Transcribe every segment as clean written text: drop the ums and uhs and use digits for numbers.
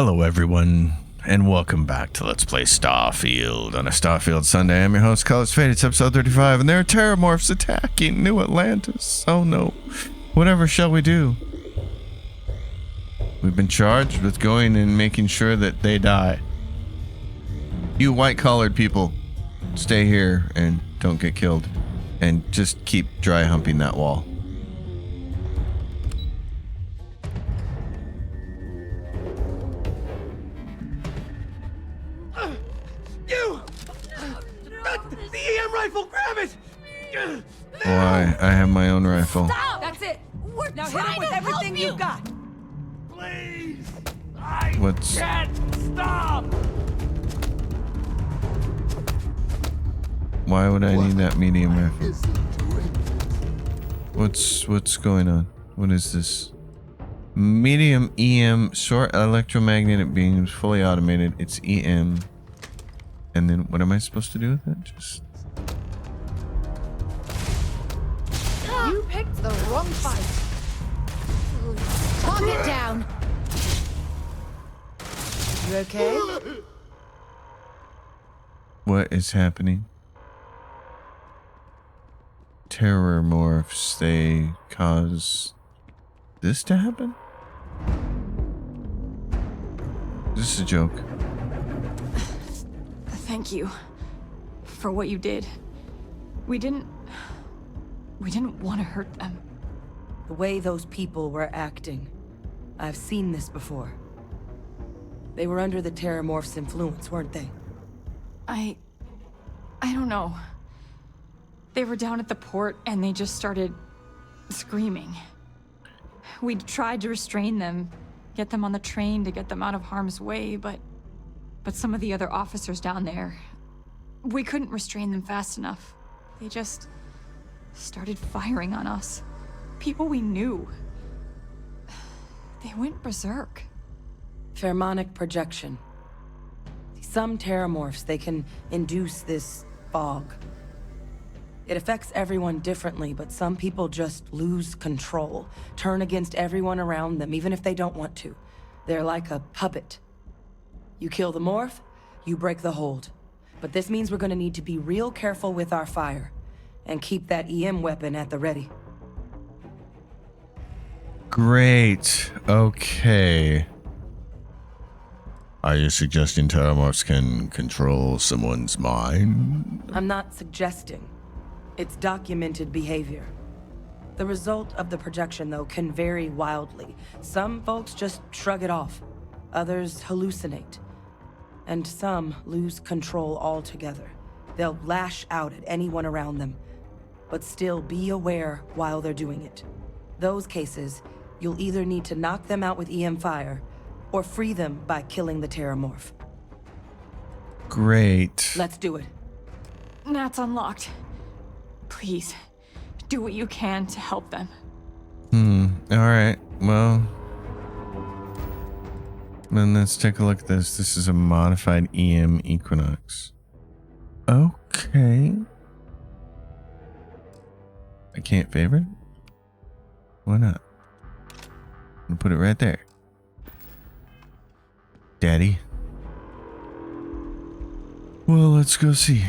Hello everyone, and welcome back to Let's Play Starfield. On a Starfield Sunday, I'm your host, Colors Fade. It's episode 35, and there are Terrormorphs attacking New Atlantis. Oh no. Whatever shall we do? We've been charged with going and making sure that they die. You white-collared people, stay here and don't get killed. And just keep dry humping that wall. The EM rifle, grab it! Why? I have my own rifle. Stop! That's it. We're now hit him with everything you've got. Please! I What's... can't stop! Why would I need that medium rifle? What's going on? What is this? Medium EM, short electromagnetic beams, fully automated. It's EM. And then what am I supposed to do with it? Just... You picked the wrong fight. Calm it down. You okay? What is happening? Terrormorphs, they cause this to happen? Is this a joke? Thank you for what you did. We didn't want to hurt them. The way those people were acting, I've seen this before. They were under the Terrormorphs' influence, weren't they? I don't know. They were down at the port and they just started screaming. We tried to restrain them, get them on the train to get them out of harm's way, but some of the other officers down there, we couldn't restrain them fast enough. They just started firing on us. People we knew. They went berserk. Pheromonic projection. Some Terrormorphs, they can induce this fog. It affects everyone differently, but some people just lose control, turn against everyone around them, even if they don't want to. They're like a puppet. You kill the morph, you break the hold. But this means we're gonna need to be real careful with our fire, and keep that EM weapon at the ready. Great. Okay. Are you suggesting Terrormorphs can control someone's mind? I'm not suggesting. It's documented behavior. The result of the projection, though, can vary wildly. Some folks just shrug it off. Others hallucinate. And some lose control altogether. They'll lash out at anyone around them, but still be aware while they're doing it. Those cases, you'll either need to knock them out with EM fire, or free them by killing the Terrormorph. Great. Let's do it. That's unlocked. Please, do what you can to help them. Alright. Well... then let's take a look at this. This is a modified EM Equinox. Okay. I can't favorite? Why not? I'm gonna put it right there. Daddy. Well, let's go see.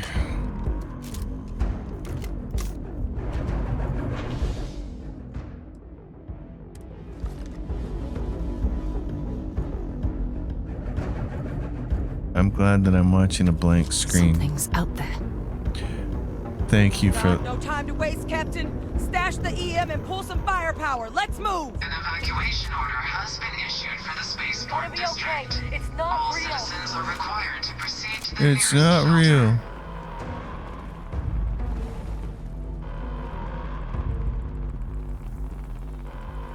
I'm glad that I'm watching a blank screen. Something's out there. Thank you for... No time to waste, Captain. Stash the EM and pull some firepower. Let's move! An evacuation order has been issued for the spaceport district. Okay. It's not All real. citizens are required to proceed to the It's nearest not shelter. real.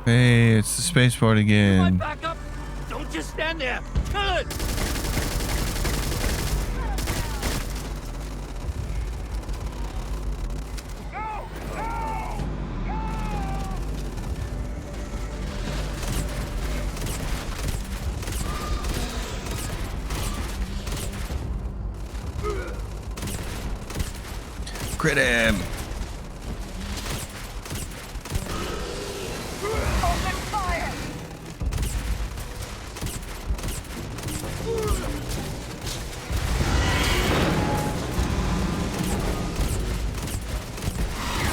Hey, it's the spaceport again. Back up! Don't just stand there! Good! Crit him.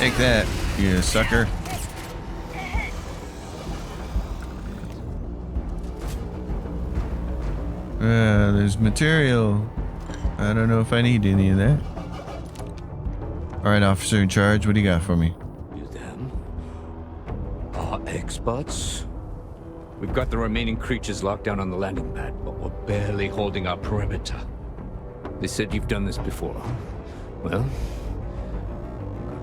Take that, you sucker. There's material. I don't know if I need any of that. Alright, officer in charge, what do you got for me? You them are experts. We've got the remaining creatures locked down on the landing pad, but we're barely holding our perimeter. They said you've done this before. Well,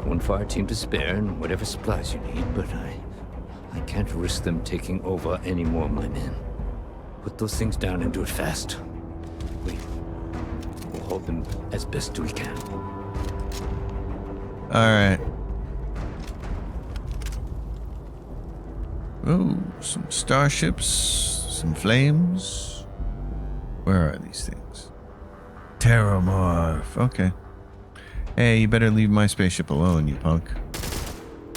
got one fire team to spare and whatever supplies you need, but I can't risk them taking over any more of my men. Put those things down and do it fast. We'll hold them as best we can. Alright. Oh, some starships, some flames. Where are these things? Terrormorph. Okay. Hey, you better leave my spaceship alone, you punk.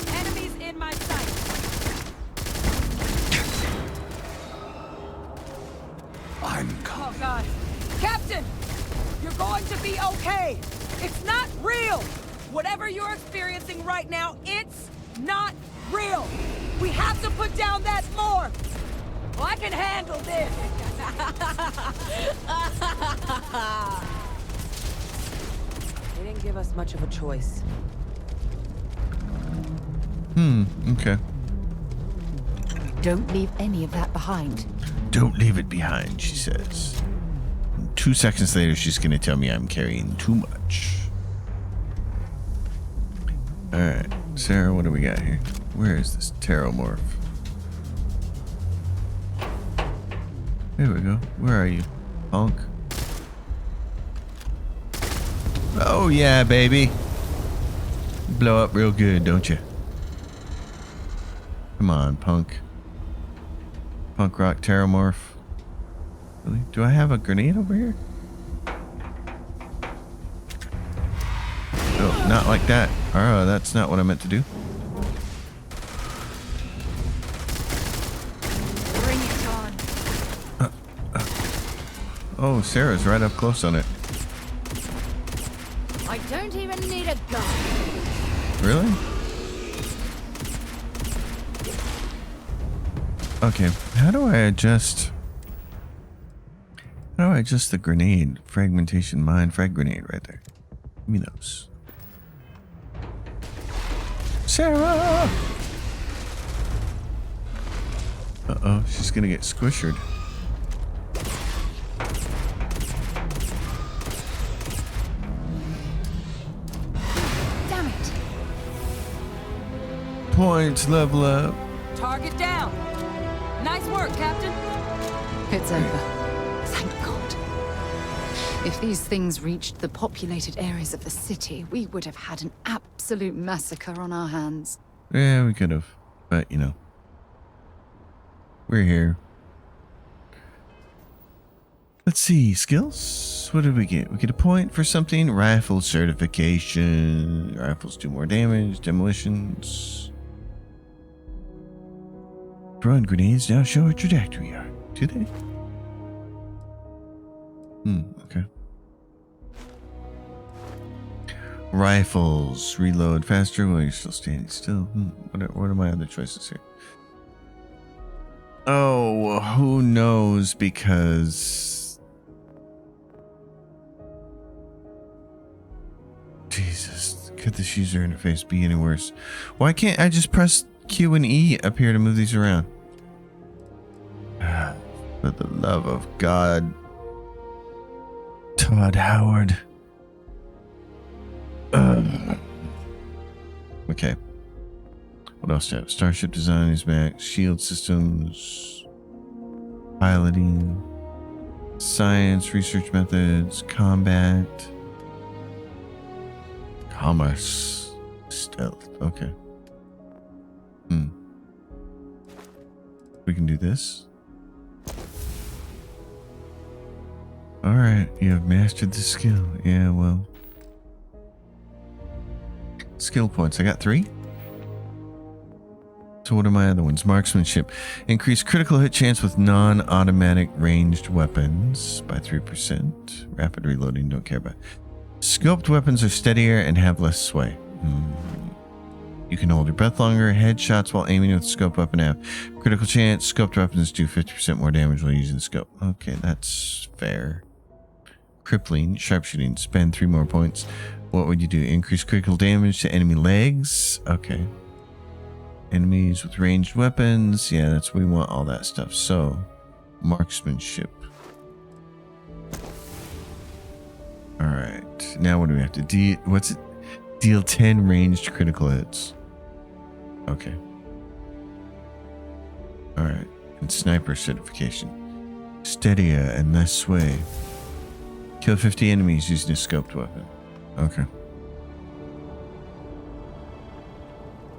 Enemies in my sight. Oh God, Captain, you're going to be okay. It's not real. Whatever you're experiencing right now, it's not real. We have to put down that morph. Well, I can handle this. They didn't give us much of a choice. Okay. Don't leave any of that behind. Don't leave it behind, she says. And 2 seconds later, she's gonna tell me I'm carrying too much. Alright, Sarah, what do we got here? Where is this Terrormorph? There we go. Where are you, punk? Oh yeah, baby. Blow up real good, don't you? Come on, punk. Punk rock Terrormorph. Really? Do I have a grenade over here? Oh, not like that. Oh, that's not what I meant to do. Bring it on. Oh, Sarah's right up close on it. I don't even need a gun. Really? Okay, how do I adjust? How do I adjust the grenade? Fragmentation mine, frag grenade right there. Give me those. Sarah! Uh-oh, she's gonna get squishered. Damn it. Points, level up. Target down. Nice work, Captain. It's over. Thank God. If these things reached the populated areas of the city, we would have had an absolute massacre on our hands. Yeah, we could have. But, you know. We're here. Let's see. Skills? What did we get? We get a point for something. Rifle certification. Rifles do more damage. Demolitions. Throwing grenades now show what trajectory are. Do they? Okay. Rifles. Reload faster while you're still standing still. What are my other choices here? Oh, who knows, because... Jesus, could this user interface be any worse? Why can't I just press Q and E up here to move these around? For the love of God. Todd Howard. Okay. What else do I have? Starship design is back. Shield systems. Piloting. Science, research methods. Combat. Commerce. Stealth. Okay. We can do this. Alright, you have mastered the skill. Yeah, well. Skill points. I got 3. So what are my other ones? Marksmanship. Increase critical hit chance with non-automatic ranged weapons by 3%. Rapid reloading, don't care about. Scoped weapons are steadier and have less sway. You can hold your breath longer. Headshots while aiming with the scope weapon have critical chance. Scoped weapons do 50% more damage while using the scope. Okay, that's fair. Crippling, sharpshooting, spend 3 more points. What would you do? Increase critical damage to enemy legs? Okay. Enemies with ranged weapons. Yeah, that's we want all that stuff. So, marksmanship. Alright. Now what do we have to do? What's it? Deal 10 ranged critical hits. Okay. Alright. And sniper certification. Steadier and less sway. Kill 50 enemies using a scoped weapon. Okay.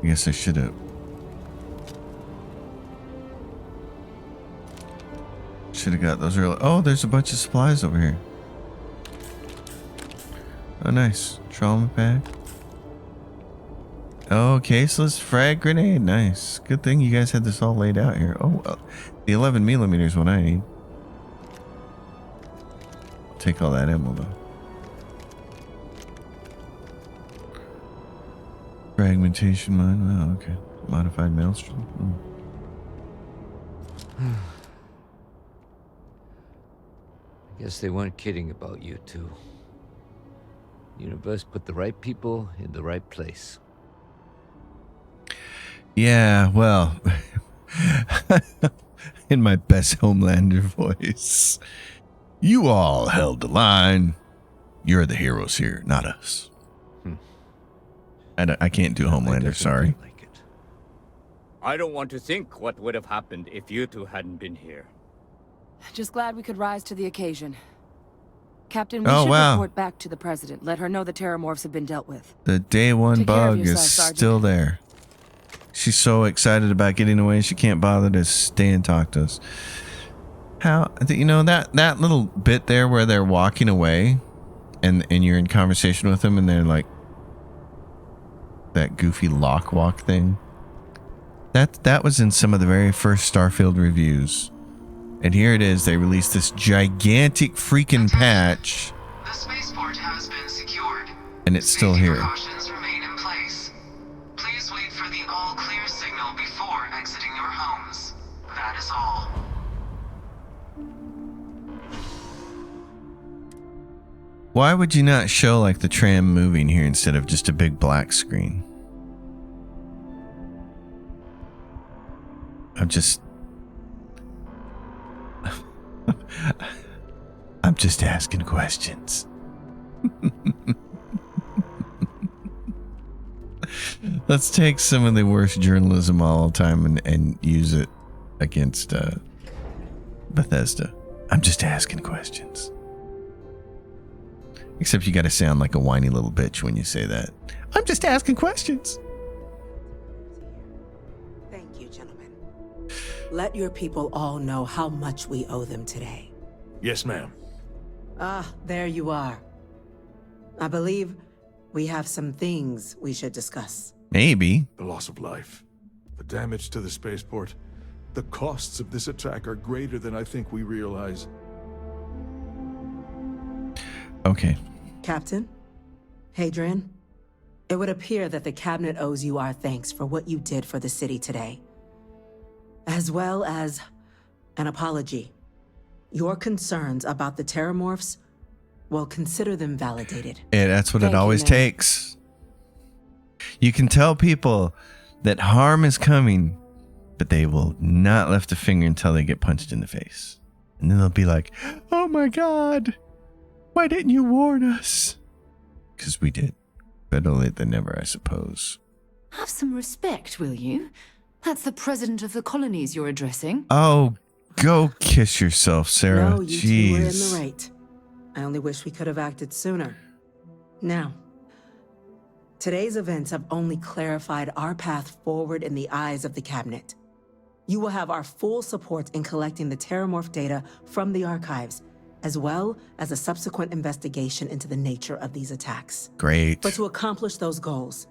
I guess I should have. Should have got those early. Oh, there's a bunch of supplies over here. Oh, nice. Trauma pack. Oh, caseless frag grenade. Nice. Good thing you guys had this all laid out here. Oh, the 11mm is what I need. I'll take all that ammo though. Fragmentation mine. Wow, okay. Modified maelstrom. I guess they weren't kidding about you two. Universe put the right people in the right place. Yeah, well, in my best Homelander voice, you all held the line. You're the heroes here, not us. I can't do Homelander, sorry. Like it. I don't want to think what would have happened if you two hadn't been here. Just glad we could rise to the occasion. Captain, we Oh, should wow. report back to the President. Let her know the Terrormorphs have been dealt with. The day one Take care of bug is yourself, Sergeant. still there. She's so excited about getting away, she can't bother to stay and talk to us. How, you know, that little bit there where they're walking away and you're in conversation with them and they're like, that goofy lock walk thing. That was in some of the very first Starfield reviews. And here it is, they released this gigantic freaking patch. The spaceport has been secured. And it's still Safety here. Precautions remain in place. Please wait for the all-clear signal before exiting your homes. That is all. Why would you not show like the tram moving here instead of just a big black screen? I'm just asking questions. Let's take some of the worst journalism all the time and use it against Bethesda. I'm just asking questions. Except you gotta sound like a whiny little bitch when you say that. I'm just asking questions. Thank you, gentlemen. Let your people all know how much we owe them today. Yes, ma'am. Ah, there you are. I believe we have some things we should discuss. Maybe. The loss of life, the damage to the spaceport, the costs of this attack are greater than I think we realize. Okay. Captain, Hadrian, it would appear that the Cabinet owes you our thanks for what you did for the city today, as well as an apology. Your concerns about the Terrormorphs, well, consider them validated. Yeah, that's what Thank it you, always ma'am. takes. You can tell people that harm is coming, but they will not lift a finger until they get punched in the face. And then they'll be like, oh my God, why didn't you warn us? Because we did. Better late than never, I suppose. Have some respect, will you? That's the president of the colonies you're addressing. Oh, go kiss yourself, Sarah. No, you two were in the Jeez. right. I only wish we could have acted sooner. Now, today's events have only clarified our path forward in the eyes of the Cabinet. You will have our full support in collecting the Terrormorph data from the archives, as well as a subsequent investigation into the nature of these attacks. Great. But to accomplish those goals,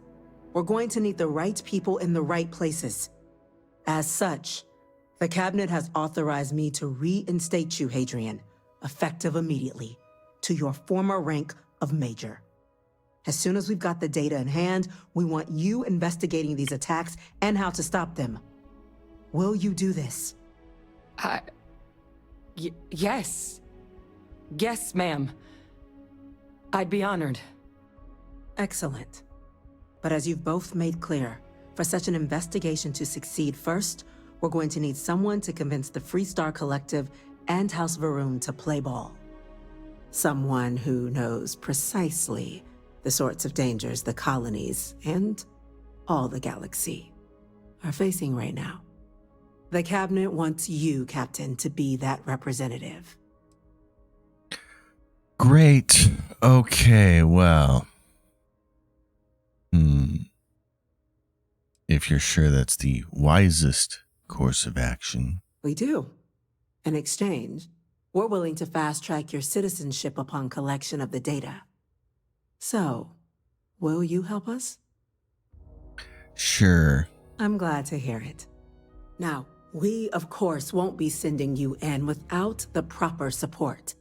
we're going to need the right people in the right places. As such, the Cabinet has authorized me to reinstate you, Hadrian, effective immediately, to your former rank of Major. As soon as we've got the data in hand, we want you investigating these attacks and how to stop them. Will you do this? Yes. Yes, ma'am. I'd be honored. Excellent. But as you've both made clear, for such an investigation to succeed first, we're going to need someone to convince the Freestar Collective and House Varun to play ball. Someone who knows precisely the sorts of dangers the colonies and all the galaxy are facing right now. The Cabinet wants you, Captain, to be that representative. Great. Okay, well. If you're sure that's the wisest course of action. We do. In exchange, we're willing to fast-track your citizenship upon collection of the data. So, will you help us? Sure. I'm glad to hear it. Now, we, of course, won't be sending you in without the proper support.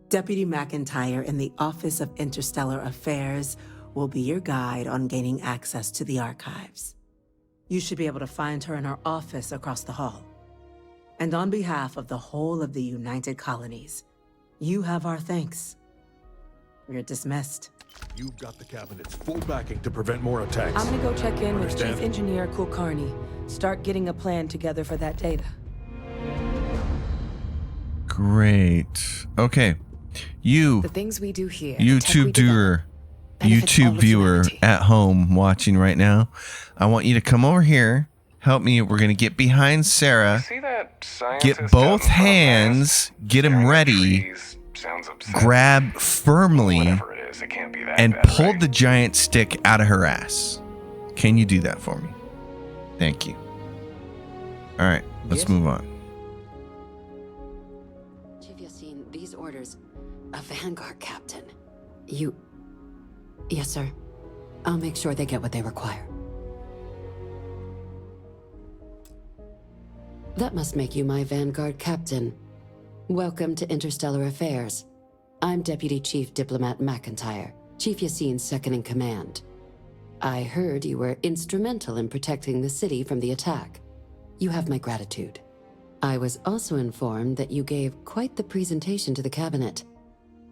Deputy McIntyre in the Office of Interstellar Affairs will be your guide on gaining access to the archives. You should be able to find her in her office across the hall. And on behalf of the whole of the United Colonies, you have our thanks. You're dismissed. You've got the Cabinet's full backing to prevent more attacks. I'm gonna go check in with Understand? Chief Engineer Kulkarni. Start getting a plan together for that data. Great. Okay. You, The things we do here. YouTube viewer at home watching right now, I want you to come over here. Help me. We're going to get behind Sarah. See that Get both hands. Get him ready. Grab firmly and pull the giant stick out of her ass. Can you do that for me? Thank you. All right. Let's move on. Chief Yassine, these orders. A Vanguard captain. You... Yes, sir. I'll make sure they get what they require. That must make you my Vanguard captain. Welcome to Interstellar Affairs. I'm Deputy Chief Diplomat McIntyre, Chief Yassine's second-in-command. I heard you were instrumental in protecting the city from the attack. You have my gratitude. I was also informed that you gave quite the presentation to the Cabinet.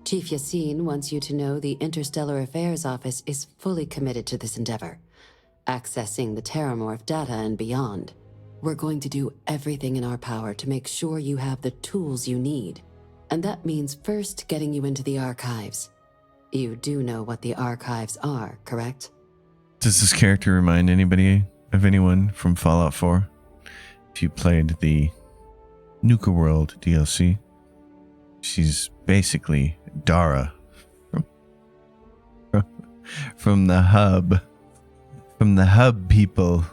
Chief Yassine wants you to know the Interstellar Affairs Office is fully committed to this endeavor, accessing the Terrormorph data and beyond. We're going to do everything in our power to make sure you have the tools you need. And that means first getting you into the archives. You do know what the archives are, correct? Does this character remind anybody of anyone from Fallout 4? If you played the Nuka World DLC, she's basically Dara from the hub. From the hub people.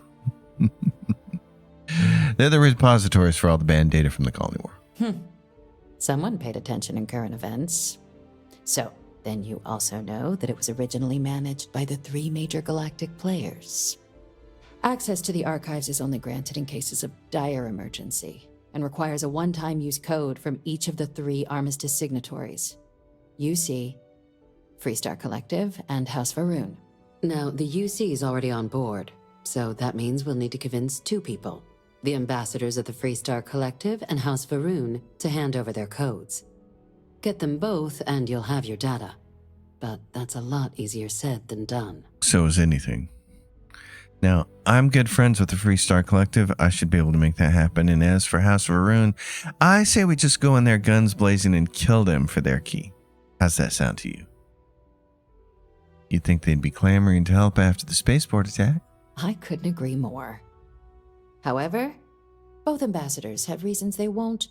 They're the repositories for all the banned data from the Colony War. Someone paid attention in current events. So, then you also know that it was originally managed by the 3 major galactic players. Access to the archives is only granted in cases of dire emergency, and requires a one-time use code from each of the 3 armistice signatories. UC, Freestar Collective, and House Varun. Now, the UC is already on board, so that means we'll need to convince 2 people. The ambassadors of the Freestar Collective and House Varun to hand over their codes. Get them both and you'll have your data. But that's a lot easier said than done. So is anything. Now, I'm good friends with the Freestar Collective. I should be able to make that happen. And as for House Varun, I say we just go in there guns blazing and kill them for their key. How's that sound to you? You'd think they'd be clamoring to help after the spaceport attack? I couldn't agree more. However, both ambassadors have reasons they won't,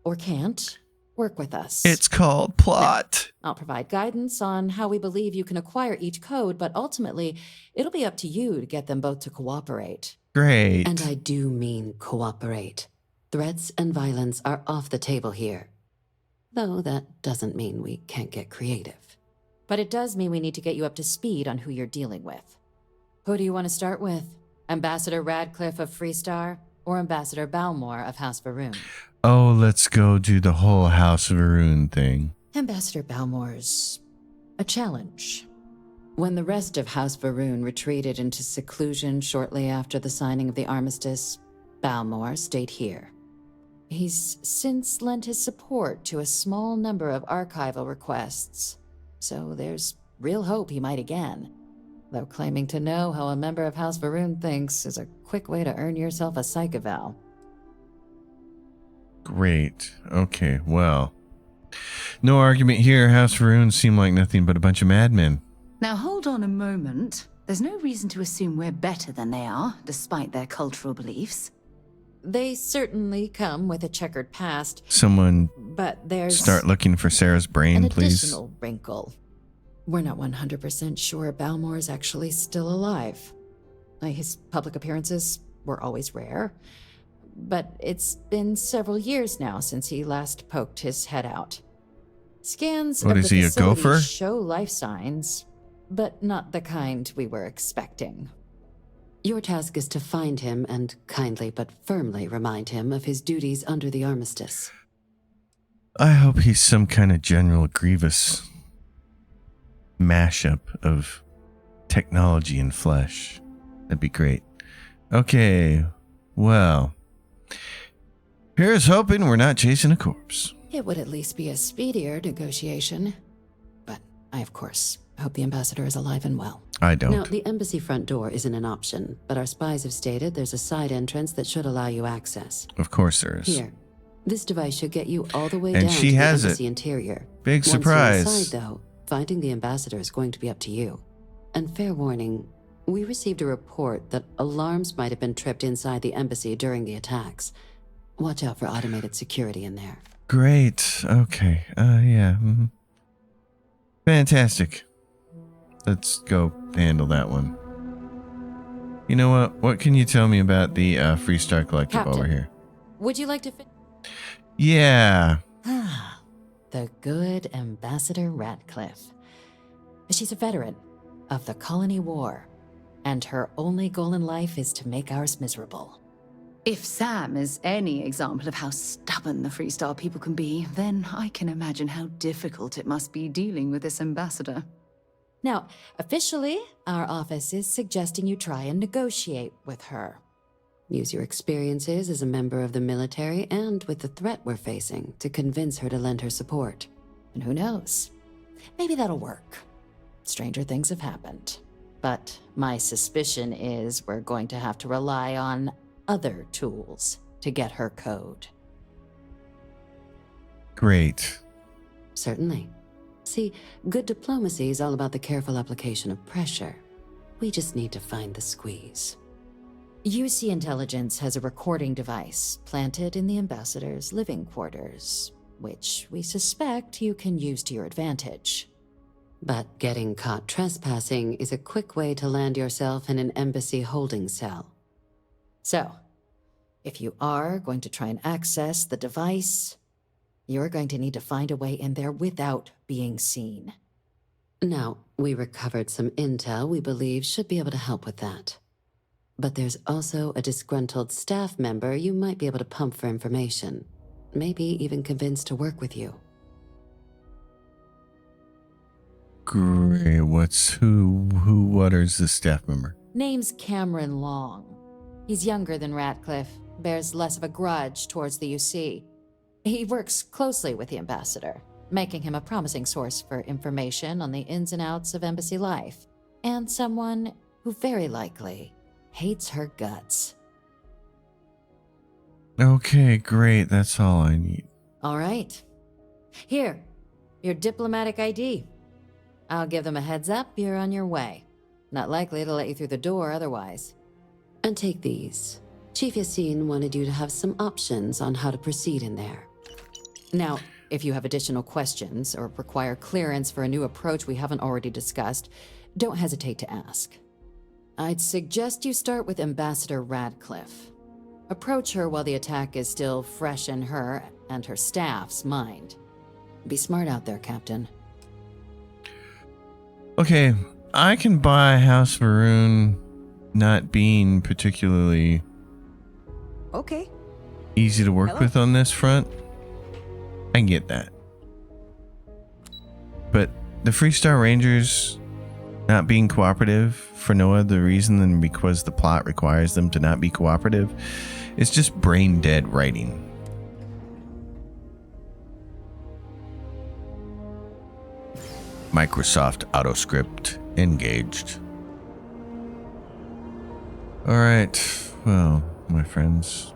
or can't, work with us. It's called plot. Now, I'll provide guidance on how we believe you can acquire each code, but ultimately, it'll be up to you to get them both to cooperate. Great. And I do mean cooperate. Threats and violence are off the table here. Though that doesn't mean we can't get creative. But it does mean we need to get you up to speed on who you're dealing with. Who do you want to start with? Ambassador Radcliffe of Freestar, or Ambassador Balmore of House Varun? Oh, let's go do the whole House of Varun thing. Ambassador Balmore's a challenge. When the rest of House Varun retreated into seclusion shortly after the signing of the armistice, Balmor stayed here. He's since lent his support to a small number of archival requests, so there's real hope he might again. Though claiming to know how a member of House Varun thinks is a quick way to earn yourself a psych eval. Great. Okay, well. No argument here. House Varun seem like nothing but a bunch of madmen. Now hold on a moment. There's no reason to assume we're better than they are, despite their cultural beliefs. They certainly come with a checkered past. Someone but there's start looking for Sarah's brain, an please. additional wrinkle. We're not 100% sure Balmor is actually still alive. His public appearances were always rare, but it's been several years now since he last poked his head out. Scans What of is the he, a facility gopher? show life signs, but not the kind we were expecting. Your task is to find him and kindly but firmly remind him of his duties under the armistice. I hope he's some kind of General Grievous mashup of technology and flesh. That'd be great. Okay, well, here's hoping we're not chasing a corpse. It would at least be a speedier negotiation. But I, of course, hope the ambassador is alive and well. I don't. Now, the embassy front door isn't an option, but our spies have stated there's a side entrance that should allow you access. Of course there is. Here, this device should get you all the way And down she to the has embassy it. interior. Big Once surprise. you're inside, though, finding the ambassador is going to be up to you. And fair warning, we received a report that alarms might have been tripped inside the embassy during the attacks. Watch out for automated security in there. Great. Okay. Yeah. Fantastic. Let's go handle that one. You know what? What can you tell me about the Freestar Collective Captain, over here? Would you like to Yeah. The good Ambassador Ratcliffe. She's a veteran of the Colony War, and her only goal in life is to make ours miserable. If Sam is any example of how stubborn the Freestar people can be, then I can imagine how difficult it must be dealing with this ambassador. Now, officially, our office is suggesting you try and negotiate with her. Use your experiences as a member of the military and with the threat we're facing to convince her to lend her support. And who knows? Maybe that'll work. Stranger things have happened. But my suspicion is we're going to have to rely on other tools to get her code. Great. Certainly. See, good diplomacy is all about the careful application of pressure. We just need to find the squeeze. UC Intelligence has a recording device planted in the ambassador's living quarters, which we suspect you can use to your advantage. But getting caught trespassing is a quick way to land yourself in an embassy holding cell. So, if you are going to try and access the device, you're going to need to find a way in there without being seen. Now, we recovered some intel we believe should be able to help with that. But there's also a disgruntled staff member you might be able to pump for information. Maybe even convince to work with you. Great. What is the staff member? Name's Cameron Long. He's younger than Ratcliffe, bears less of a grudge towards the UC. He works closely with the ambassador, making him a promising source for information on the ins and outs of embassy life, and someone who very likely hates her guts. Okay, great. That's all I need. All right. Here, your diplomatic ID. I'll give them a heads up you're on your way. Not likely to let you through the door otherwise. And take these. Chief Yassine wanted you to have some options on how to proceed in there. Now, if you have additional questions or require clearance for a new approach we haven't already discussed, don't hesitate to ask. I'd suggest you start with Ambassador Ratcliffe. Approach her while the attack is still fresh in her and her staff's mind. Be smart out there, Captain. Okay, I can buy House Varun not being particularly Okay. easy to work Hello? with on this front. I can get that. But the Freestar Rangers, not being cooperative for no other reason than because the plot requires them to not be cooperative. It's just brain dead writing. Microsoft AutoScript engaged. All right, well, my friends.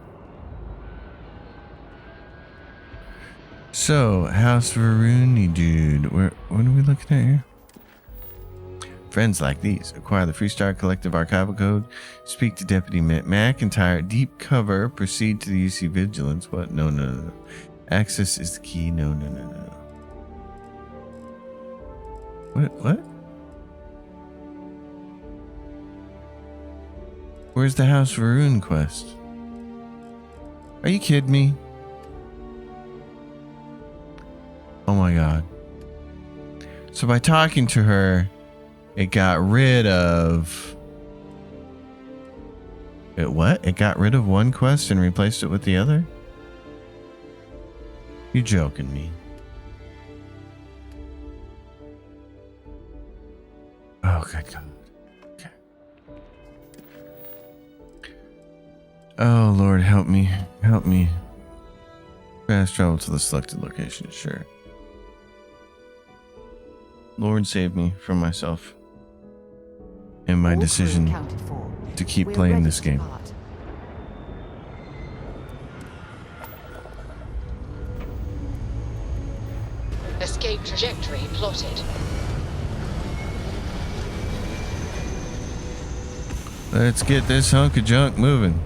So, House Varuni, dude. What are we looking at here? Friends like these. Acquire the Freestar Collective Archival Code. Speak to Deputy McIntyre. Deep cover. Proceed to the UC Vigilance. What? No. Access is the key. No. What? Where's the House Varun quest? Are you kidding me? Oh my god. So by talking to her, it got rid of... It got rid of one quest and replaced it with the other? You joking me? Oh, good god. Okay. Oh, Lord, help me. Help me. Fast travel to the selected location, sure. Lord, save me from myself and my decision to keep playing this game. Escape trajectory plotted. Let's get this hunk of junk moving.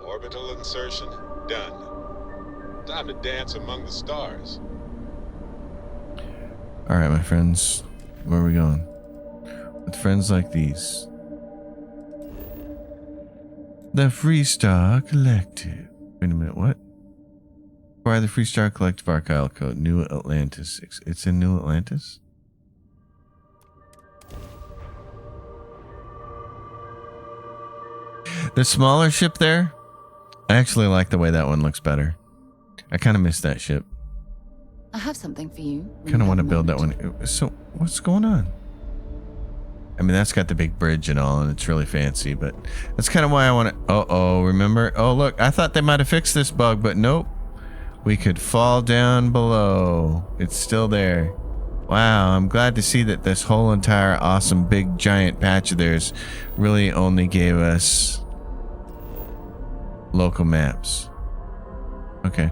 Orbital insertion done. Time to dance among the stars. All right, my friends, where are we going? With friends like these. The Freestar Collective. Wait a minute, what? Acquire the Freestar Collective Archival Code. New Atlantis. It's in New Atlantis? The smaller ship there? I actually like the way that one looks better. I kind of miss that ship. I have something for you. Kind of want to build that one. So, what's going on? I mean, that's got the big bridge and all, and it's really fancy, but that's kind of why I want to... Uh-oh, remember? Oh, look, I thought they might have fixed this bug, but nope. We could fall down below. It's still there. Wow, I'm glad to see that this whole entire awesome big giant patch of theirs really only gave us local maps. Okay.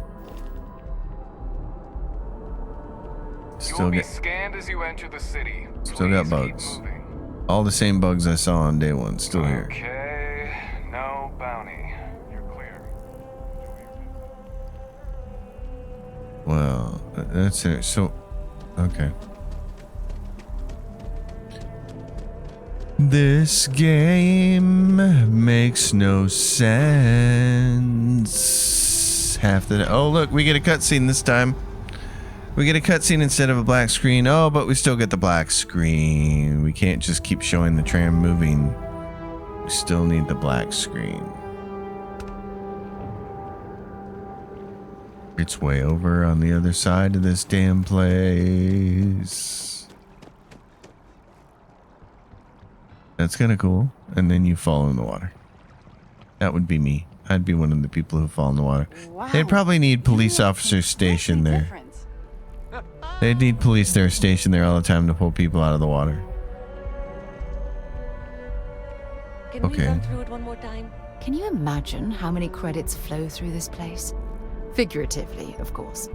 You'll be scanned as you enter the city. Still got bugs. All the same bugs I saw on day one. Still here. Okay, no bounty. You're clear. Well, that's it. So, okay. This game makes no sense. Oh, look, we get a cutscene this time. We get a cutscene instead of a black screen. Oh, but we still get the black screen. We can't just keep showing the tram moving. We still need the black screen. It's way over on the other side of this damn place. That's kind of cool. And then you fall in the water. That would be me. I'd be one of the people who fall in the water. Wow. They'd probably need police officers stationed there. They'd need police there stationed there all the time to pull people out of the water. Can we run through it one more time? Can you imagine how many credits flow through this place? Figuratively, of course.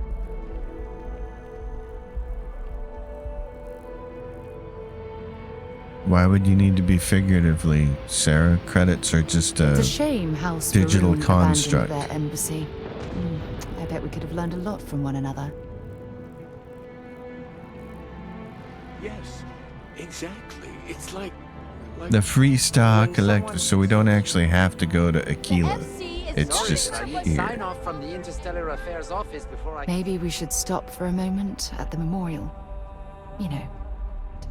Why would you need to be figuratively, Sarah? Credits are just It's a shame how digital Sparroon construct. abandoned their embassy. I bet we could have learned a lot from one another. Yes, exactly. It's like The Freestar Collective, so we don't actually have to go to Aquila. It's just here. Sign off from the Interstellar Affairs office before I... Maybe we should stop for a moment at the memorial. You know,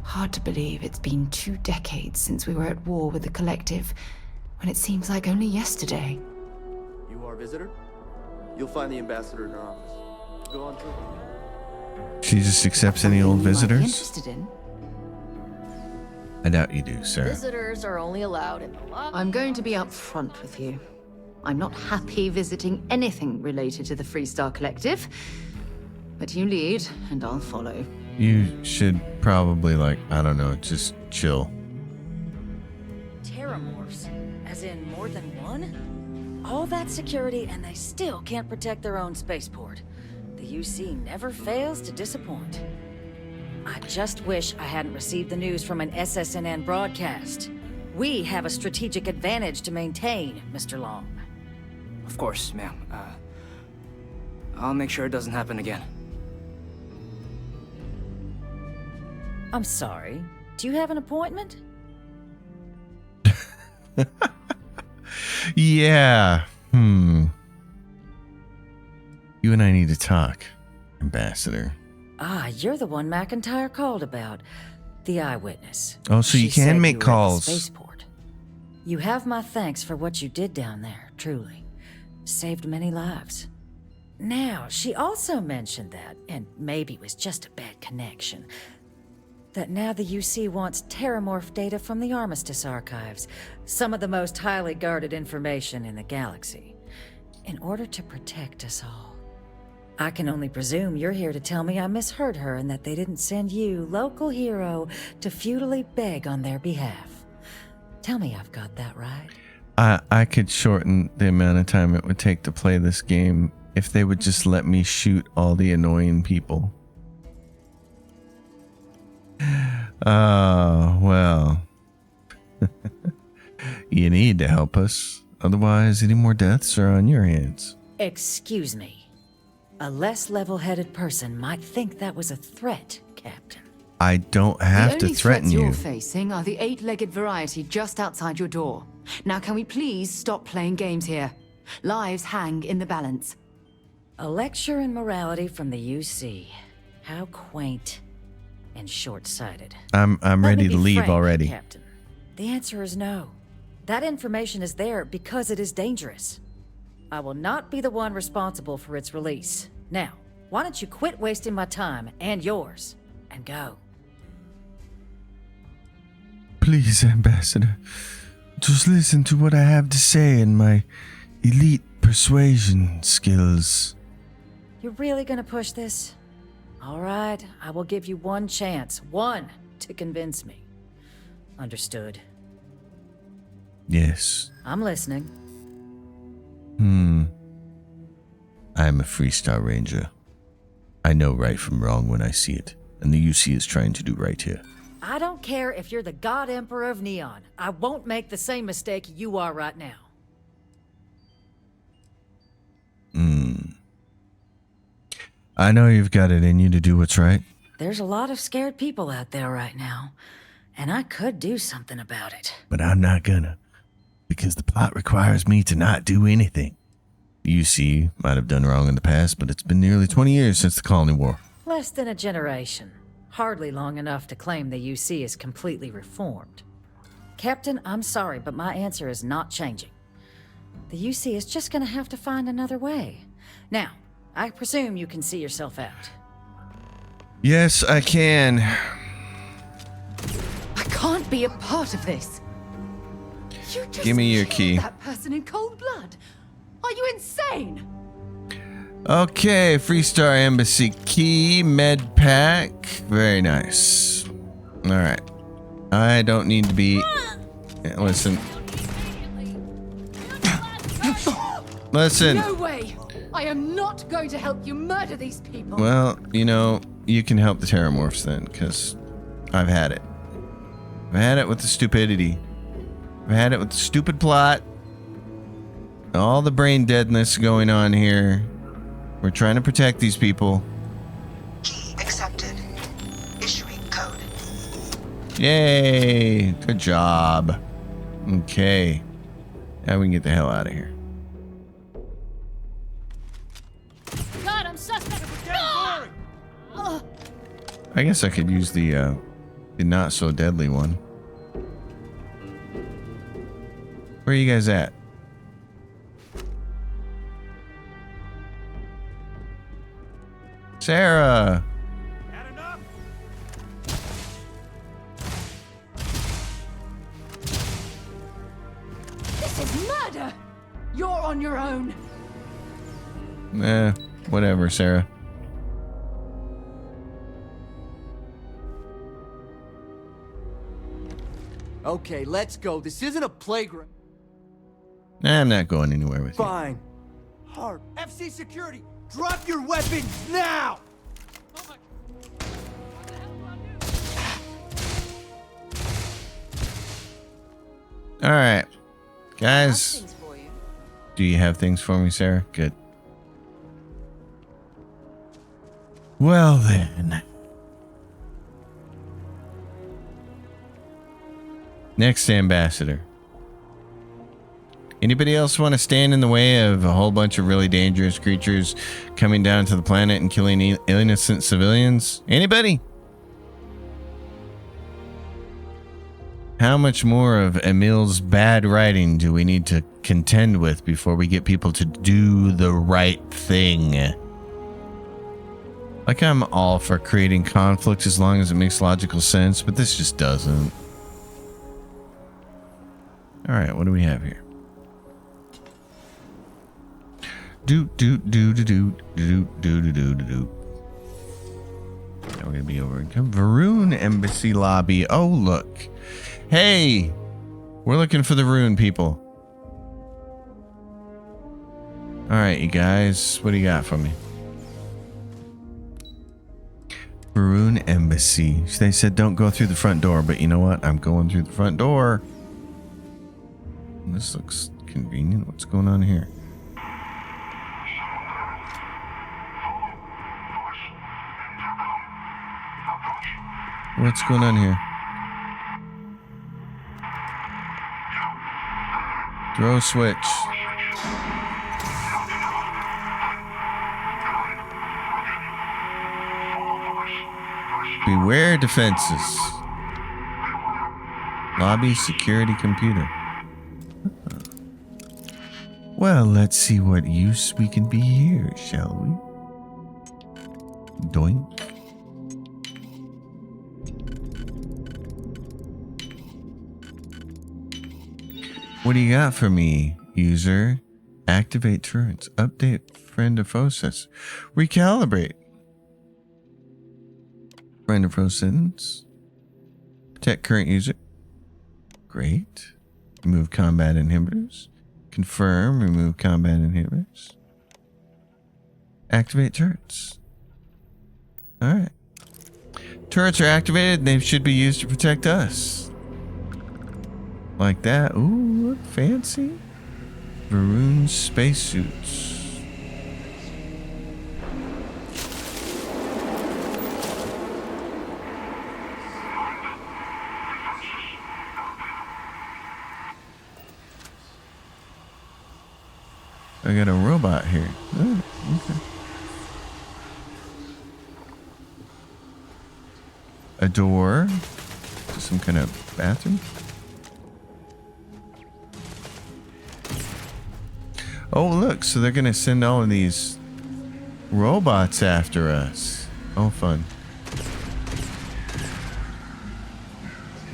hard to believe it's been 2 decades since we were at war with the Collective, when it seems like only yesterday. You are a visitor? You'll find the ambassador in her office. Go on through. She just accepts any old visitors? Interested in? I doubt you do, sir. Visitors are only allowed in the lobby. I'm going to be upfront with you. I'm not happy visiting anything related to the Freestar Collective. But you lead, and I'll follow. You should probably, like, I don't know, just chill. Terrormorphs? As in more than one? All that security and they still can't protect their own spaceport. The UC never fails to disappoint. I just wish I hadn't received the news from an SSNN broadcast. We have a strategic advantage to maintain, Mr. Long. Of course, ma'am. I'll make sure it doesn't happen again. I'm sorry. Do you have an appointment? Yeah. You and I need to talk, Ambassador. Ah, you're the one McIntyre called about. The eyewitness. Oh, so you She said can make you were at the calls. spaceport. You have my thanks for what you did down there, truly. Saved many lives. Now, she also mentioned that, and maybe it was just a bad connection, that now the UC wants Terrormorph data from the Armistice archives, some of the most highly guarded information in the galaxy, in order to protect us all. I can only presume you're here to tell me I misheard her and that they didn't send you, local hero, to futilely beg on their behalf. Tell me I've got that right. I could shorten the amount of time it would take to play this game if they would just let me shoot all the annoying people. Oh, well. You need to help us. Otherwise, any more deaths are on your hands. Excuse me. A less level-headed person might think that was a threat, Captain. I don't have to threaten The you. only threats you're facing are the 8-legged variety just outside your door. Now can we please stop playing games here? Lives hang in the balance. A lecture in morality from the UC. How quaint and short-sighted. I'm ready to leave frank, already. Captain. The answer is no. That information is there because it is dangerous. I will not be the one responsible for its release. Now, why don't you quit wasting my time and yours and go? Please, Ambassador. Just listen to what I have to say and my elite persuasion skills. You're really gonna push this? All right, I will give you one chance. One to convince me. Understood. Yes. I'm listening. I'm a Freestar Ranger. I know right from wrong when I see it, and the UC is trying to do right here. I don't care if you're the God Emperor of Neon. I won't make the same mistake you are right now. I know you've got it in you to do what's right. There's a lot of scared people out there right now, and I could do something about it. But I'm not gonna, because the plot requires me to not do anything. The UC might have done wrong in the past, but it's been nearly 20 years since the Colony War. Less than a generation. Hardly long enough to claim the UC is completely reformed. Captain, I'm sorry, but my answer is not changing. The UC is just gonna have to find another way. Now, I presume you can see yourself out. Yes, I can. I can't be a part of this. You just Give me your killed key. that person in cold blood. Are you insane? Okay, Freestar Embassy key, med pack. Very nice. All right. I don't need to be... Listen. Listen. No way. I am not going to help you murder these people. Well, you know, you can help the Terrormorphs then, because I've had it. I've had it with the stupidity. I've had it with the stupid plot. All the brain deadness going on here. We're trying to protect these people. Key accepted. Issuing code. Yay! Good job. Okay. Now we can get the hell out of here. God, I'm suspect. I guess I could use the not so deadly one. Where are you guys at? Sarah. This is murder! You're on your own. Whatever, Sarah. Okay, let's go. This isn't a playground. I'm not going anywhere with you. Fine. Hard. FC security, drop your weapons now! All right, guys. Do you have things for me, Sarah? Good. Well then. Next ambassador. Anybody else want to stand in the way of a whole bunch of really dangerous creatures coming down to the planet and killing innocent civilians? Anybody? How much more of Emil's bad writing do we need to contend with before we get people to do the right thing? Like, I'm all for creating conflict as long as it makes logical sense, but this just doesn't. All right, what do we have here? Now we're gonna be over in Varun Embassy lobby. Oh, look. Hey, we're looking for the Rune people. All right, you guys, what do you got for me? Varun Embassy. They said don't go through the front door, but you know what? I'm going through the front door. This looks convenient. What's going on here? What's going on here? Throw a switch. Beware defenses. Lobby security computer. Well, let's see what use we can be here, shall we? Doink. What do you got for me, user? Activate turrets. Update friend or foe sets. Recalibrate. Friend or foe settings. Protect current user. Great. Remove combat inhibitors. Confirm. Remove combat inhibitors. Activate turrets. Alright. Turrets are activated and they should be used to protect us. Like that. Ooh, look fancy. Varun spacesuits. I got a robot here. Oh, okay. A door to some kind of bathroom. Oh, look, so they're gonna send all of these robots after us. Oh, fun.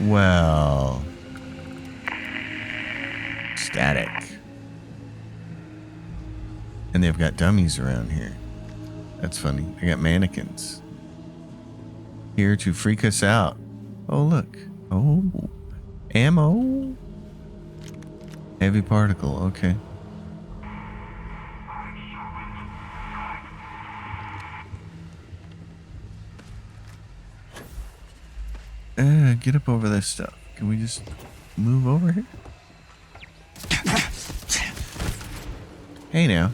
Well, static. And they've got dummies around here. That's funny. They got mannequins here to freak us out. Oh, look. Oh, ammo. Heavy particle. Okay. Get up over this stuff. Can we just move over here? Hey now.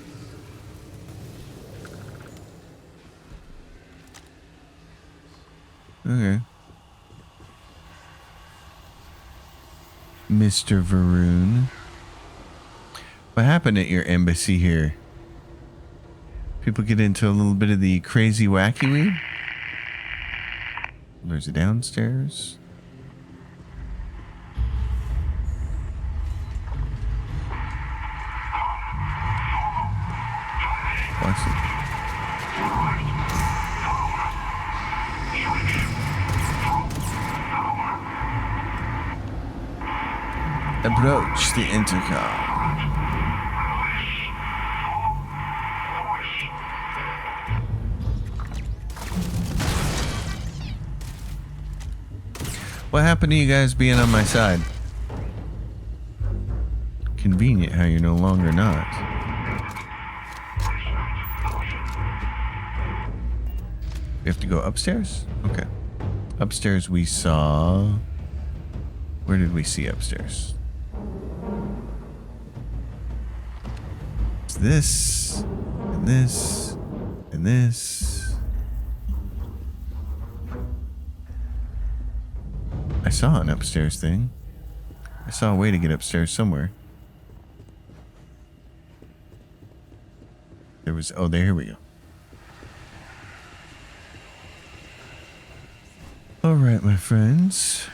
Okay. Mr. Varun. What happened at your embassy here? People get into a little bit of the crazy wacky weed? There's a downstairs. Watch it. Approach the intercom. What happened to you guys being on my side? Convenient how you're no longer not. We have to go upstairs? Okay. Upstairs we saw... Where did we see upstairs? It's this, and this, and this. I saw an upstairs thing. I saw a way to get upstairs somewhere. There was... Oh, there, here we go. All right, my friends.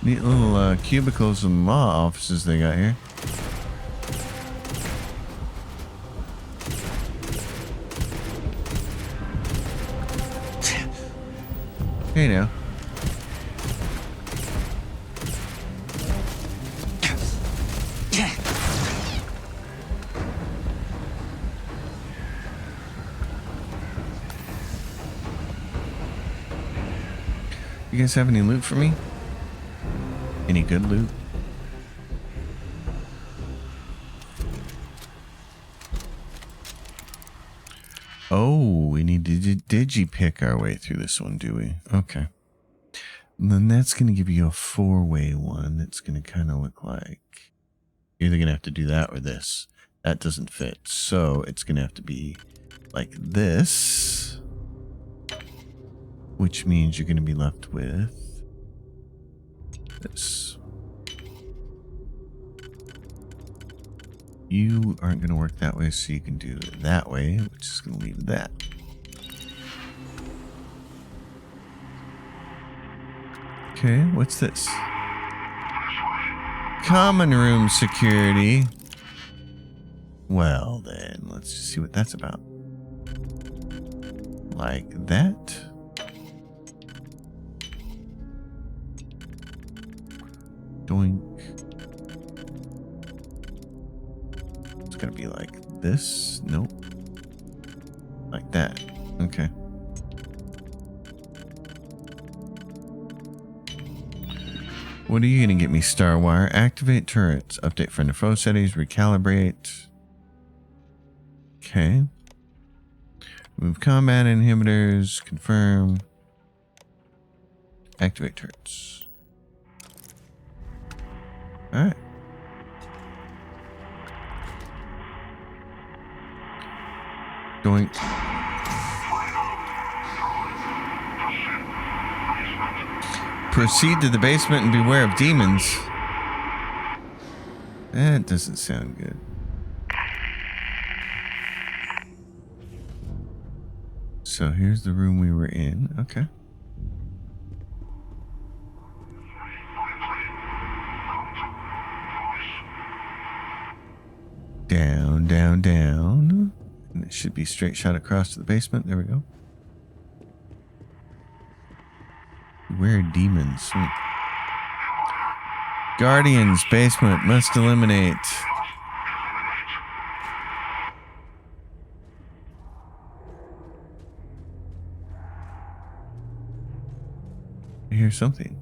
Neat little cubicles and law offices they got here. Hey now. You guys have any loot for me? Any good loot? Oh, we need to digi-pick our way through this one, do we? Okay. And then that's going to give you a 4-way one that's going to kind of look like... You're either going to have to do that or this. That doesn't fit. So it's going to have to be like this. Which means you're going to be left with this. You aren't going to work that way, so you can do it that way, which is going to leave that. Okay, what's this? Common room security. Well, then, let's just see what that's about. Like that. Doink. It's gonna be like this. Nope. Like that. Okay. What are you gonna get me, Starwire? Activate turrets. Update friend to foe settings. Recalibrate. Okay. Move combat inhibitors. Confirm. Activate turrets. Alright. Doink. Proceed to the basement and beware of demons. That doesn't sound good. So here's the room we were in. Okay. Down, down, down. And it should be straight shot across to the basement. There we go. Where are demons? Guardians, basement, must eliminate. I hear something.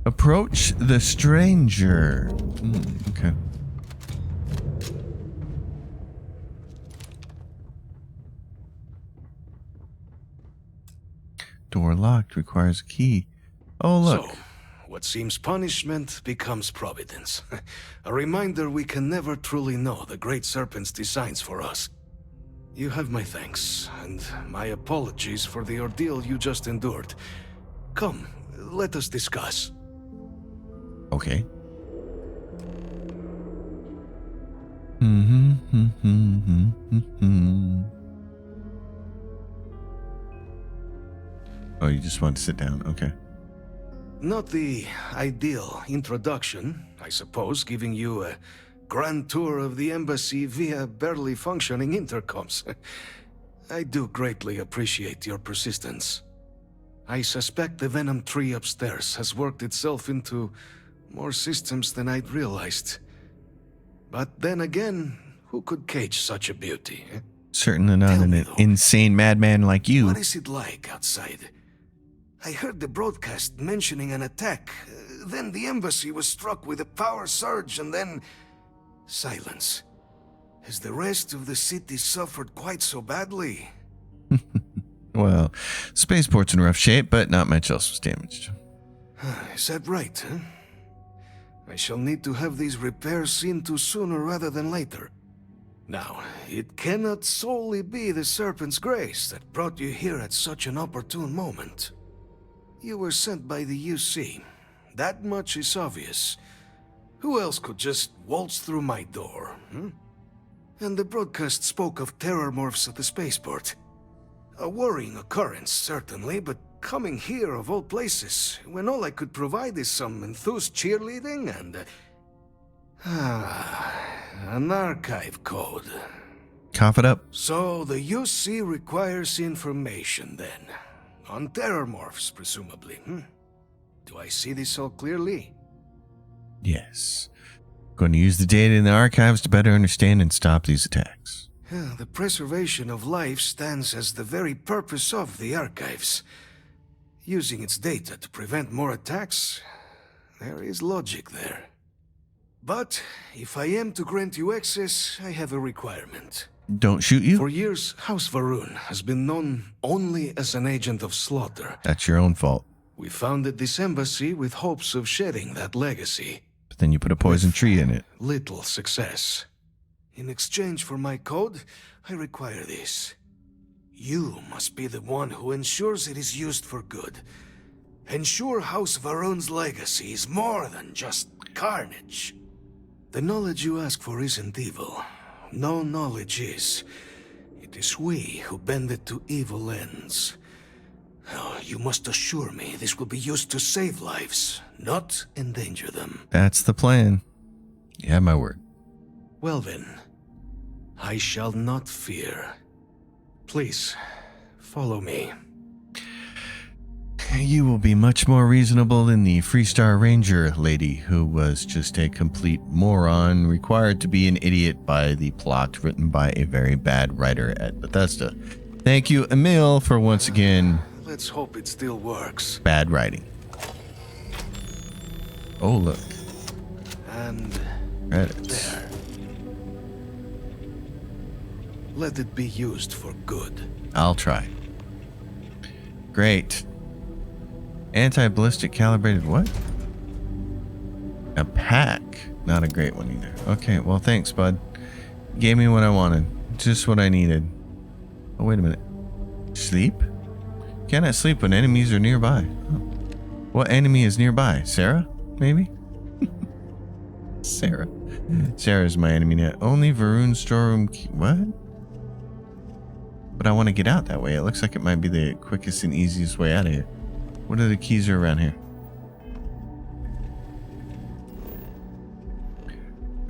Approach the stranger. Okay. Door locked, requires a key. Oh, look. So, what seems punishment becomes providence. A reminder we can never truly know the Great Serpent's designs for us. You have my thanks, and my apologies for the ordeal you just endured. Come, let us discuss. Okay. Oh, you just want to sit down. Okay. Not the ideal introduction, I suppose, giving you a grand tour of the embassy via barely functioning intercoms. I do greatly appreciate your persistence. I suspect the Venom tree upstairs has worked itself into more systems than I'd realized. But then again, who could cage such a beauty? Eh? Certainly not an insane madman like you. What is it like outside? I heard the broadcast mentioning an attack. Then the embassy was struck with a power surge and then... silence. Has the rest of the city suffered quite so badly? Well, spaceport's in rough shape, but not much else was damaged. Is that right, huh? I shall need to have these repairs seen to sooner rather than later. Now, it cannot solely be the Serpent's grace that brought you here at such an opportune moment. You were sent by the UC. That much is obvious. Who else could just waltz through my door, hmm? And the broadcast spoke of Terrormorphs at the spaceport. A worrying occurrence, certainly, but coming here of all places, when all I could provide is some enthused cheerleading and... an archive code. Cough it up. So the UC requires information, then. On Terrormorphs, presumably, hmm? Do I see this all clearly? Yes. Going to use the data in the archives to better understand and stop these attacks. The preservation of life stands as the very purpose of the archives. Using its data to prevent more attacks, there is logic there. But if I am to grant you access, I have a requirement. Don't shoot you? For years, House Varun has been known only as an agent of slaughter. That's your own fault. We founded this embassy with hopes of shedding that legacy. But then you put a poison tree in it. Little success. In exchange for my code, I require this. You must be the one who ensures it is used for good. Ensure House Varun's legacy is more than just carnage. The knowledge you ask for isn't evil. No knowledge is. It is we who bend it to evil ends. Oh, you must assure me this will be used to save lives, not endanger them. That's the plan. You have my word. Well then, I shall not fear. Please, follow me. You will be much more reasonable than the Freestar Ranger lady, who was just a complete moron, required to be an idiot by the plot written by a very bad writer at Bethesda. Thank you, Emil, for once again... Let's hope it still works. Bad writing. Oh, look. And... credits. There. Let it be used for good. I'll try. Great. Anti-ballistic calibrated what? A pack. Not a great one either. Okay, well thanks, bud. Gave me what I wanted. Just what I needed. Oh, wait a minute. Sleep? Cannot sleep when enemies are nearby. Oh. What enemy is nearby? Sarah? Maybe? Sarah. Sarah's my enemy now. Only Varun's storeroom key. What? But I want to get out that way. It looks like it might be the quickest and easiest way out of here. What other keys are around here?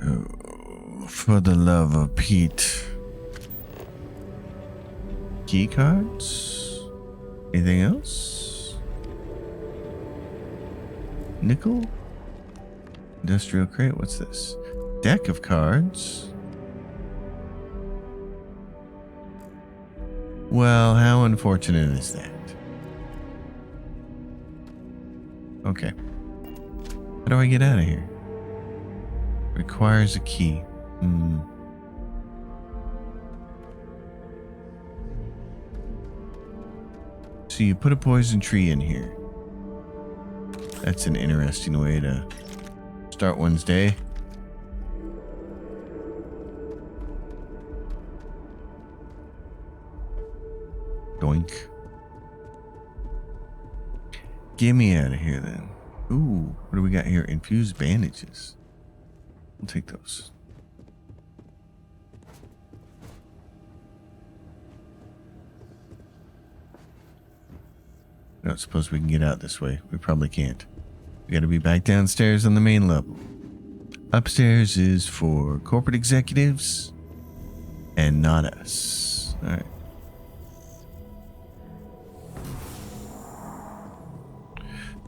Oh, for the love of Pete. Key cards? Anything else? Nickel? Industrial crate? What's this? Deck of cards? Well, how unfortunate is that? Okay. How do I get out of here? Requires a key. So you put a poison tree in here. That's an interesting way to start one's day. Doink. Get me out of here then. Ooh, what do we got here? Infused bandages. We'll take those. don't suppose we can get out this way. We probably can't. We gotta be back downstairs on the main level. Upstairs is for corporate executives and not us. Alright.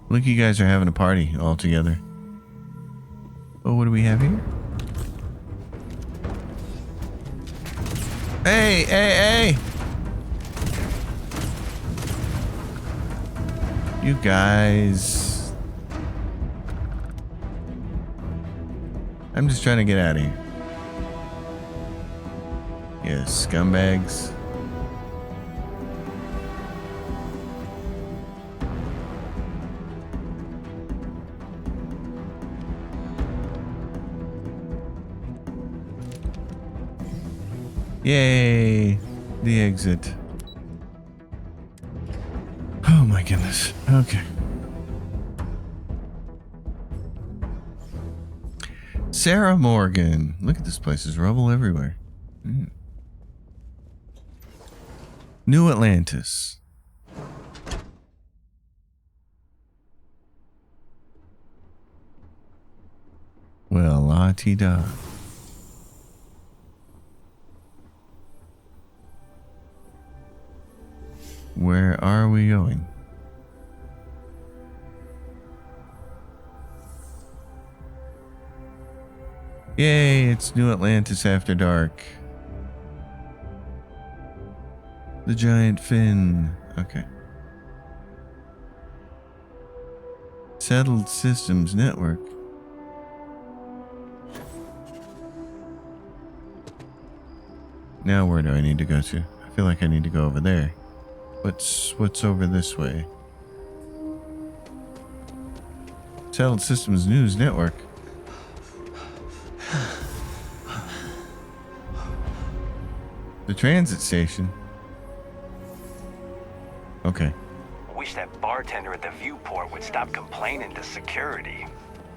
Look, you guys are having a party all together. Oh, what do we have here? Hey, hey, hey! You guys. I'm just trying to get out of here. Yeah, scumbags. Yay! The exit. Oh my goodness. Okay. Sarah Morgan. Look at this place. There's rubble everywhere. New Atlantis. Well, la-ti-da. Where are we going? Yay, it's New Atlantis after dark. The giant fin. Okay. Settled Systems Network. Now where do I need to go to? I feel like I need to go over there. What's over this way? Settled Systems News Network. The transit station. Okay. Wish that bartender at the viewport would stop complaining to security.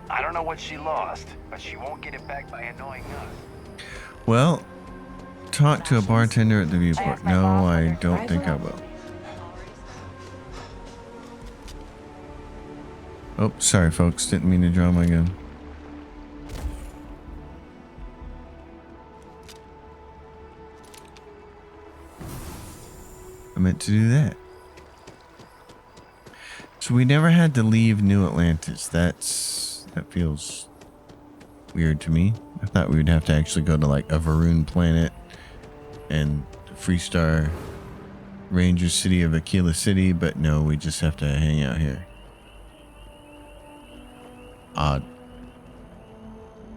I don't know what she lost, but she won't get it back by annoying us. Well, talk to a bartender at the viewport. No, I don't think I will. Oh, sorry folks, didn't mean to draw my gun. I meant to do that. So we never had to leave New Atlantis. That feels weird to me. I thought we would have to actually go to like a Varun planet and Freestar Ranger City of Aquila City, but no, we just have to hang out here.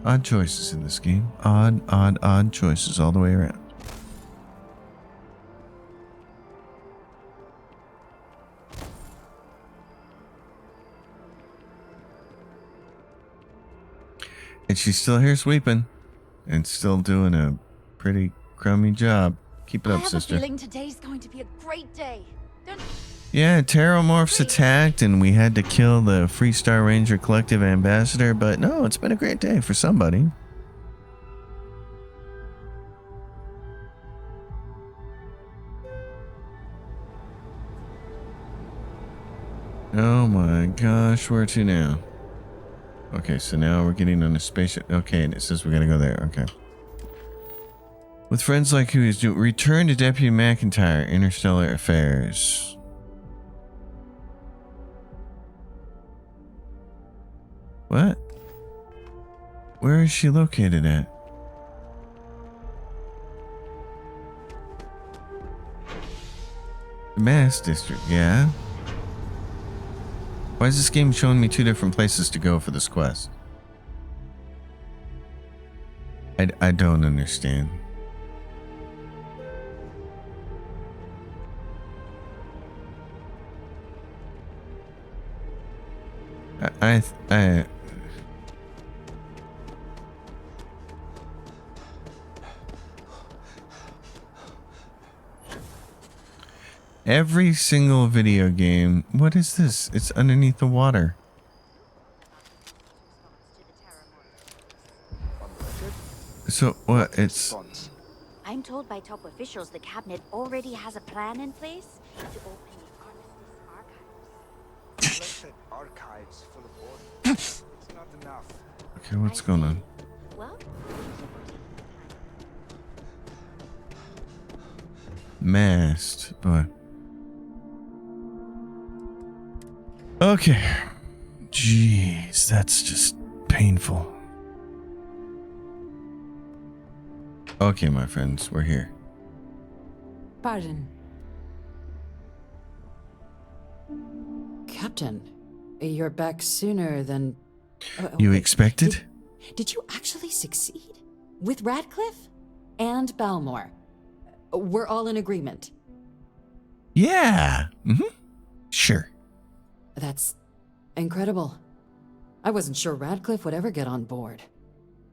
Odd choices in this game. Odd choices all the way around. And she's still here sweeping and still doing a pretty crummy job. Keep it up, sister. I have a feeling today's going to be a great day. Yeah, Terrormorphs attacked and we had to kill the Freestar Ranger Collective ambassador, but no, it's been a great day for somebody. Oh my gosh, where to now? Okay, so now we're getting on a spaceship. Okay, and it says we gotta go there. Okay. With friends like who is doing, return to Deputy McIntyre, Interstellar Affairs. What? Where is she located at? The Mass District, yeah. Why is this game showing me two different places to go for this quest? I don't understand. I every single video game. What is this? It's underneath the water. So what? It's. I'm told by top officials the cabinet already has a plan in place to open the Armistice archives. Okay, what's going on? Mast, but okay. Jeez, that's just painful. Okay, my friends, we're here. Pardon. Captain, you're back sooner than... You expected? Did you actually succeed? With Radcliffe? And Balmore? We're all in agreement. Yeah. Sure. That's incredible. I wasn't sure Radcliffe would ever get on board.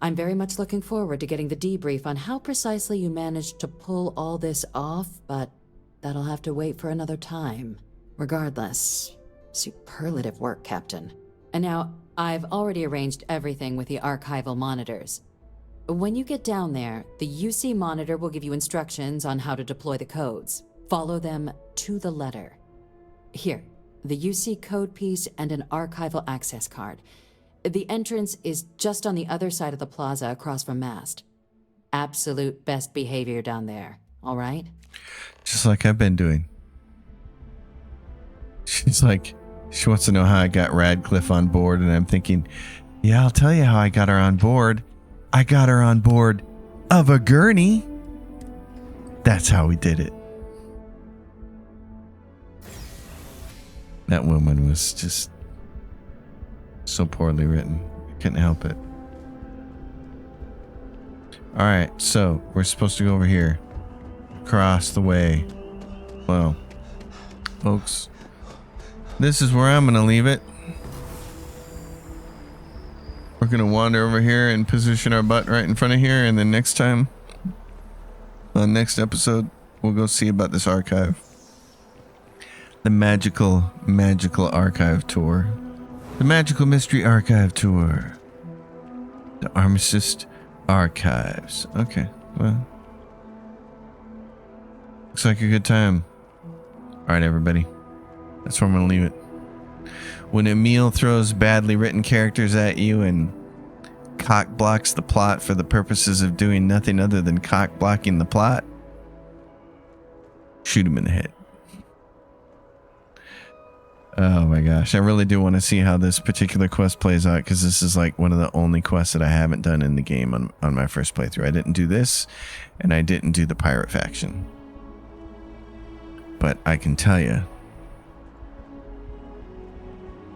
I'm very much looking forward to getting the debrief on how precisely you managed to pull all this off, but that'll have to wait for another time. Regardless, superlative work, Captain. And now, I've already arranged everything with the archival monitors. When you get down there, the UC monitor will give you instructions on how to deploy the codes. Follow them to the letter. Here, the UC code piece and an archival access card. The entrance is just on the other side of the plaza across from Mast. Absolute best behavior down there, all right? Just like I've been doing. She's like, she wants to know how I got Radcliffe on board, and I'm thinking, yeah, I'll tell you how I got her on board. I got her on board of a gurney. That's how we did it. That woman was just so poorly written. I couldn't help it. Alright, so we're supposed to go over here. Across the way. Well, folks, this is where I'm going to leave it. We're going to wander over here and position our butt right in front of here. And then next time, on next episode, we'll go see about this archive. The magical archive tour. The magical mystery archive tour. The Armistice Archives. Okay, well. Looks like a good time. Alright, everybody. That's where I'm going to leave it. When Emil throws badly written characters at you and cock blocks the plot for the purposes of doing nothing other than cock blocking the plot, shoot him in the head. Oh my gosh, I really do want to see how this particular quest plays out, because this is like one of the only quests that I haven't done in the game on my first playthrough. I didn't do this, and I didn't do the pirate faction. But I can tell you,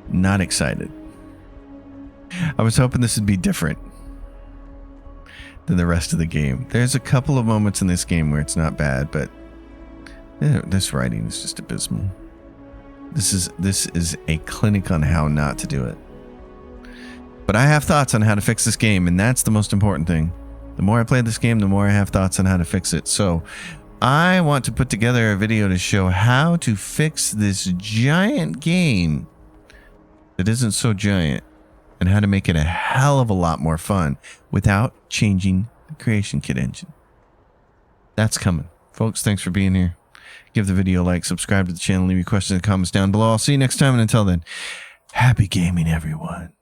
not excited. I was hoping this would be different than the rest of the game. There's a couple of moments in this game where it's not bad, but this writing is just abysmal. This is a clinic on how not to do it. But I have thoughts on how to fix this game, and that's the most important thing. The more I play this game, the more I have thoughts on how to fix it. So I want to put together a video to show how to fix this giant game that isn't so giant, and how to make it a hell of a lot more fun without changing the Creation Kit engine. That's coming. Folks, thanks for being here. Give the video a like, subscribe to the channel, leave your questions and comments down below. I'll see you next time, and until then, happy gaming, everyone.